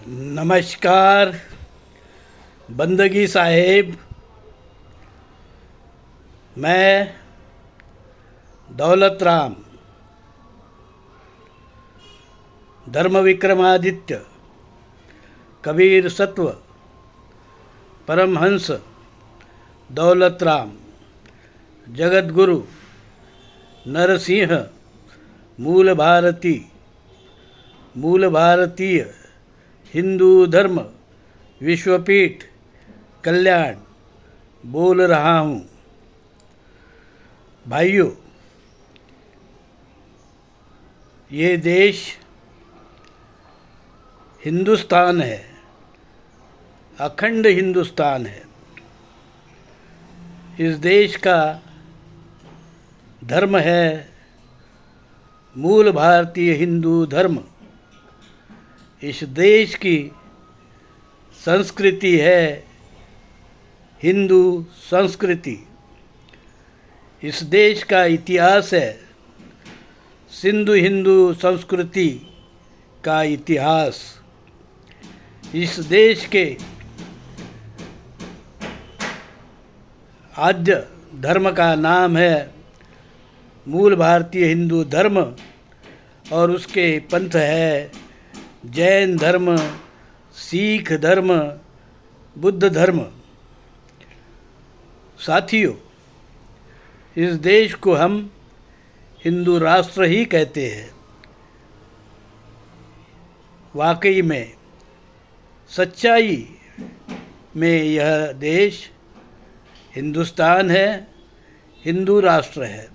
नमस्कार बंदगी साहेब। मैं दौलत राम धर्म विक्रमादित्य कबीर सत्व परमहंस दौलत राम जगत गुरु नरसिंह मूल भारतीय हिंदू धर्म विश्वपीठ कल्याण बोल रहा हूँ। भाइयों, ये देश हिंदुस्तान है, अखंड हिंदुस्तान है। इस देश का धर्म है मूल भारतीय हिंदू धर्म। इस देश की संस्कृति है हिंदू संस्कृति। इस देश का इतिहास है सिंधु हिंदू संस्कृति का इतिहास। इस देश के आद्य धर्म का नाम है मूल भारतीय हिंदू धर्म और उसके पंथ है जैन धर्म, सिख धर्म, बुद्ध धर्म। साथियों, इस देश को हम हिंदू राष्ट्र ही कहते हैं। वाकई में सच्चाई में यह देश हिंदुस्तान है, हिंदू राष्ट्र है।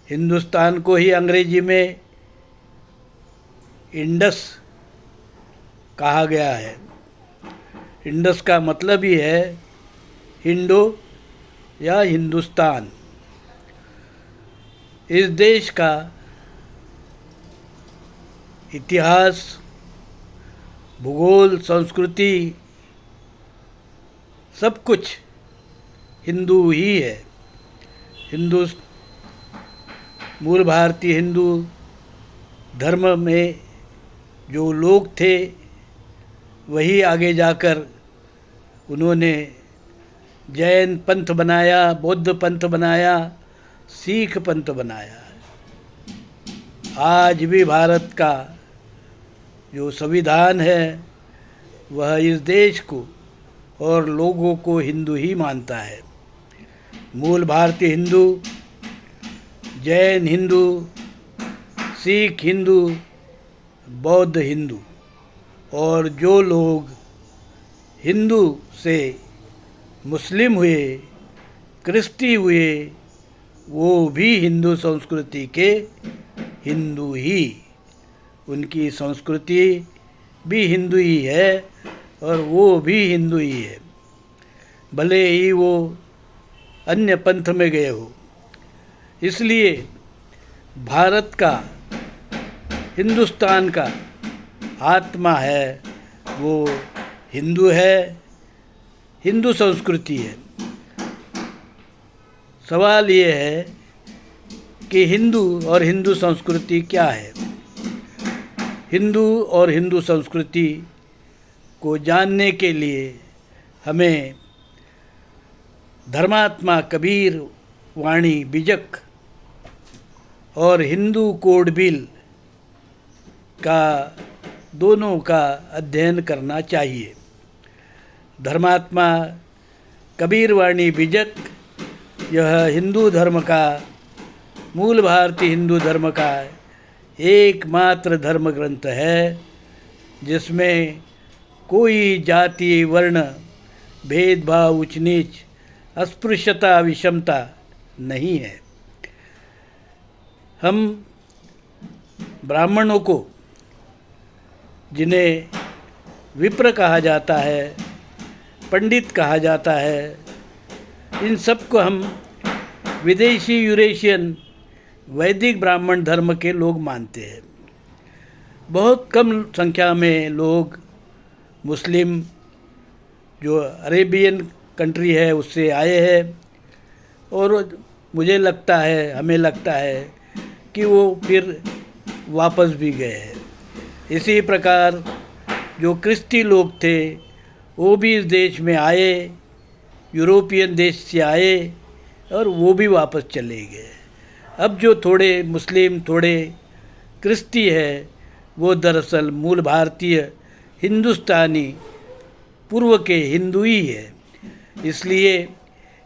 हिंदुस्तान को ही अंग्रेजी में इंडस कहा गया है। इंडस का मतलब ही है हिंडो या हिंदुस्तान। इस देश का इतिहास, भूगोल, संस्कृति सब कुछ हिंदू ही है। मूल भारतीय हिंदू धर्म में जो लोग थे वही आगे जाकर उन्होंने जैन पंथ बनाया, बौद्ध पंथ बनाया, सिख पंथ बनाया। आज भी भारत का जो संविधान है वह इस देश को और लोगों को हिंदू ही मानता है। मूल भारतीय हिंदू, जैन हिंदू, सिख हिंदू, बौद्ध हिंदू और जो लोग हिंदू से मुस्लिम हुए, क्रिश्ती हुए, वो भी हिंदू संस्कृति के हिंदू ही। उनकी संस्कृति भी हिंदू ही है और वो भी हिंदू ही है, भले ही वो अन्य पंथ में गए हो। इसलिए भारत का, हिंदुस्तान का आत्मा है वो हिंदू है, हिंदू संस्कृति है। सवाल ये है कि हिंदू और हिंदू संस्कृति क्या है। हिंदू और हिंदू संस्कृति को जानने के लिए हमें धर्मात्मा कबीर वाणी बीजक और हिंदू कोड बिल का दोनों का अध्ययन करना चाहिए। धर्मात्मा कबीर वाणी बीजक यह हिंदू धर्म का, मूल भारतीय हिंदू धर्म का एकमात्र धर्म ग्रंथ है जिसमें कोई जाति, वर्ण, भेदभाव, ऊंच नीच, अस्पृश्यता, विषमता नहीं है। हम ब्राह्मणों को, जिन्हें विप्र कहा जाता है, पंडित कहा जाता है, इन सब को हम विदेशी यूरेशियन वैदिक ब्राह्मण धर्म के लोग मानते हैं। बहुत कम संख्या में लोग मुस्लिम, जो अरेबियन कंट्री है उससे आए हैं और मुझे लगता है, हमें लगता है कि वो फिर वापस भी गए हैं। इसी प्रकार जो क्रिस्ती लोग थे वो भी इस देश में आए, यूरोपियन देश से आए और वो भी वापस चले गए। अब जो थोड़े मुस्लिम थोड़े क्रिस्ती है वो दरअसल मूल भारतीय हिंदुस्तानी पूर्व के हिंदू ही है। इसलिए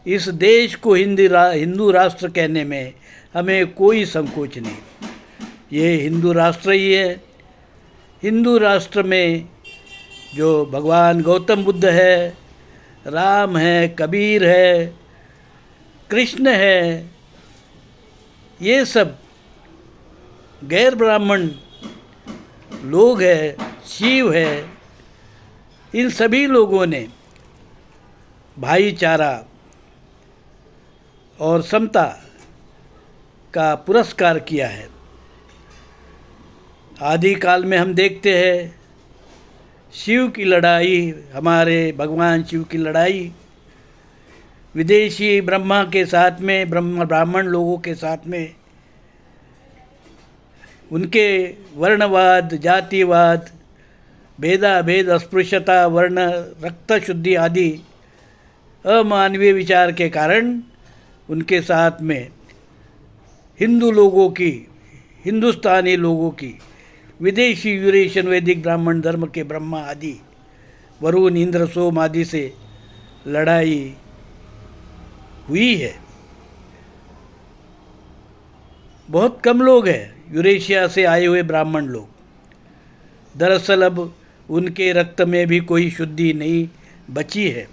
इस देश को हिंदू राष्ट्र कहने में हमें कोई संकोच नहीं। ये हिंदू राष्ट्र ही है। हिंदू राष्ट्र में जो भगवान गौतम बुद्ध है, राम है, कबीर है, कृष्ण है, ये सब गैर ब्राह्मण लोग हैं, शिव है, इन सभी लोगों ने भाईचारा और समता का पुरस्कार किया है। आदि काल में हम देखते हैं शिव की लड़ाई, हमारे भगवान शिव की लड़ाई विदेशी ब्रह्मा के साथ में, ब्राह्मण लोगों के साथ में, उनके वर्णवाद, जातिवाद, भेदाभेद, अस्पृश्यता, वर्ण, रक्त शुद्धि आदि अमानवीय विचार के कारण उनके साथ में हिंदू लोगों की, हिंदुस्तानी लोगों की, विदेशी यूरेशियन वैदिक ब्राह्मण धर्म के ब्रह्मा आदि, वरुण, इंद्र, सोम आदि से लड़ाई हुई है। बहुत कम लोग हैं यूरेशिया से आए हुए ब्राह्मण लोग। दरअसल अब उनके रक्त में भी कोई शुद्धि नहीं बची है।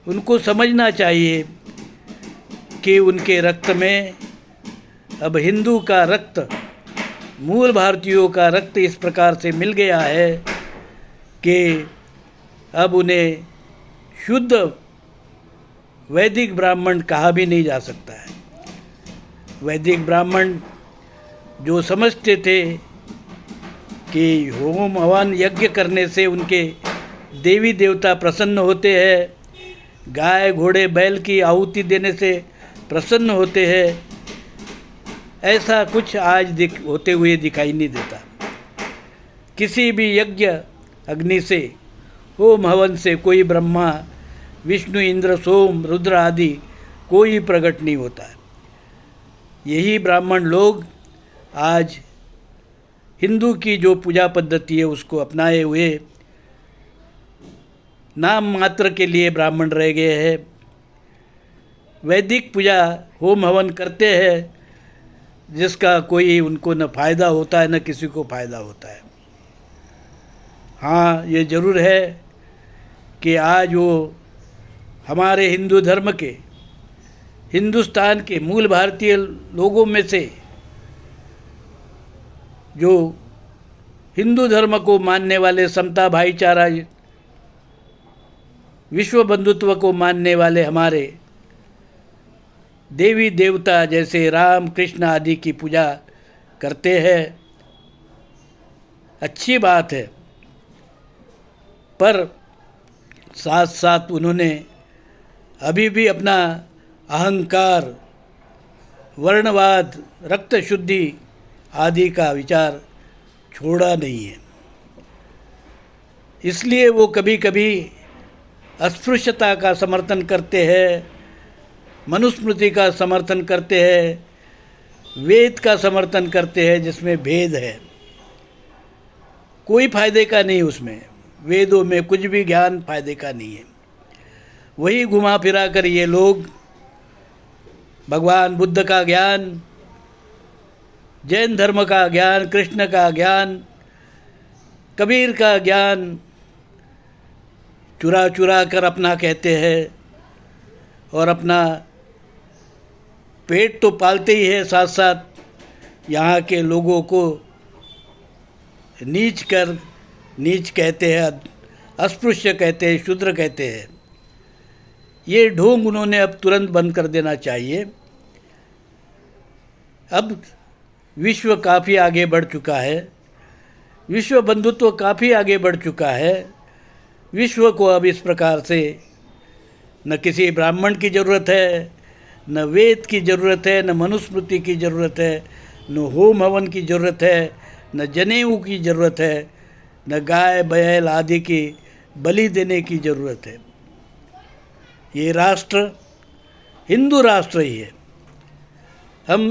उनको समझना चाहिए कि उनके रक्त में अब हिंदू का रक्त, मूल भारतीयों का रक्त इस प्रकार से मिल गया है कि अब उन्हें शुद्ध वैदिक ब्राह्मण कहा भी नहीं जा सकता है। वैदिक ब्राह्मण जो समझते थे कि होम हवन यज्ञ करने से उनके देवी देवता प्रसन्न होते हैं, गाय घोड़े बैल की आहुति देने से प्रसन्न होते हैं, ऐसा कुछ आज होते हुए दिखाई नहीं देता। किसी भी यज्ञ अग्नि से, होम हवन से कोई ब्रह्मा, विष्णु, इंद्र, सोम, रुद्र आदि कोई प्रकट नहीं होता है। यही ब्राह्मण लोग आज हिंदू की जो पूजा पद्धति है उसको अपनाए हुए नाम मात्र के लिए ब्राह्मण रह गए हैं। वैदिक पूजा होम हवन करते हैं जिसका कोई उनको न फ़ायदा होता है न किसी को फ़ायदा होता है। हाँ, ये ज़रूर है कि आज वो हमारे हिंदू धर्म के, हिंदुस्तान के मूल भारतीय लोगों में से जो हिंदू धर्म को मानने वाले, समता, भाईचारा, विश्व बंधुत्व को मानने वाले हमारे देवी देवता जैसे राम, कृष्ण आदि की पूजा करते हैं, अच्छी बात है। पर साथ साथ उन्होंने अभी भी अपना अहंकार, वर्णवाद, रक्त शुद्धि आदि का विचार छोड़ा नहीं है। इसलिए वो कभी कभी अस्पृश्यता का समर्थन करते हैं, मनुस्मृति का समर्थन करते हैं, वेद का समर्थन करते हैं जिसमें भेद है। कोई फायदे का नहीं उसमें, वेदों में कुछ भी ज्ञान फायदे का नहीं है। वही घुमा फिरा कर ये लोग भगवान बुद्ध का ज्ञान, जैन धर्म का ज्ञान, कृष्ण का ज्ञान, कबीर का ज्ञान चुरा चुरा कर अपना कहते हैं और अपना पेट तो पालते ही है, साथ साथ यहाँ के लोगों को नीच कहते हैं, अस्पृश्य कहते हैं, शूद्र कहते हैं। ये ढोंग उन्होंने अब तुरंत बंद कर देना चाहिए। अब विश्व काफ़ी आगे बढ़ चुका है, विश्व बंधुत्व काफ़ी आगे बढ़ चुका है। विश्व को अब इस प्रकार से न किसी ब्राह्मण की ज़रूरत है, न वेद की ज़रूरत है, न मनुस्मृति की ज़रूरत है, न होम हवन की ज़रूरत है, न जनेऊ की ज़रूरत है, न गाय बैल आदि की बलि देने की ज़रूरत है। ये राष्ट्र हिंदू राष्ट्र ही है। हम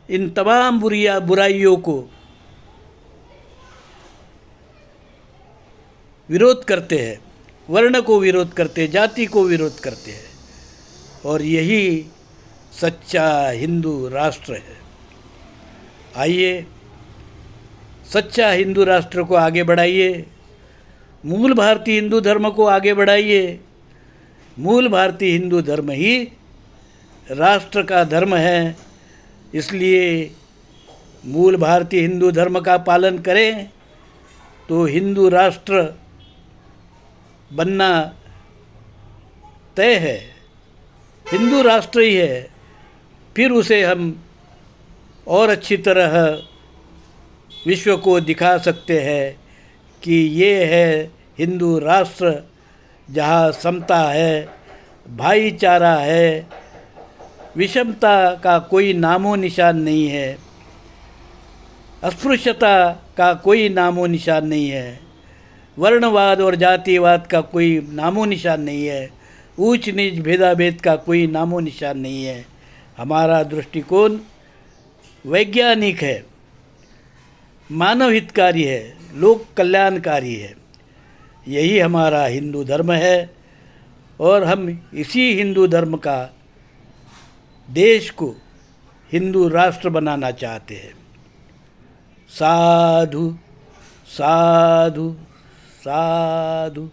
इन तमाम बुराइयों को विरोध करते हैं, वर्ण को विरोध करते हैं, जाति को विरोध करते हैं, और यही सच्चा हिंदू राष्ट्र है। आइए सच्चा हिंदू राष्ट्र को आगे बढ़ाइए, मूल भारतीय हिंदू धर्म को आगे बढ़ाइए। मूल भारतीय हिंदू धर्म ही राष्ट्र का धर्म है, इसलिए मूल भारतीय हिंदू धर्म का पालन करें तो हिंदू राष्ट्र बनना तय है, हिंदू राष्ट्र ही है। फिर उसे हम और अच्छी तरह विश्व को दिखा सकते हैं कि ये है हिंदू राष्ट्र, जहाँ समता है, भाईचारा है, विषमता का कोई नामो निशान नहीं है, अस्पृश्यता का कोई नामो निशान नहीं है, वर्णवाद और जातिवाद का कोई नामो निशान नहीं है, ऊंच नीच भेदाभेद का कोई नामो निशान नहीं है। हमारा दृष्टिकोण वैज्ञानिक है, मानव हितकारी है, लोक कल्याणकारी है। यही हमारा हिंदू धर्म है और हम इसी हिंदू धर्म का देश को हिंदू राष्ट्र बनाना चाहते हैं। साधु साधु साधु।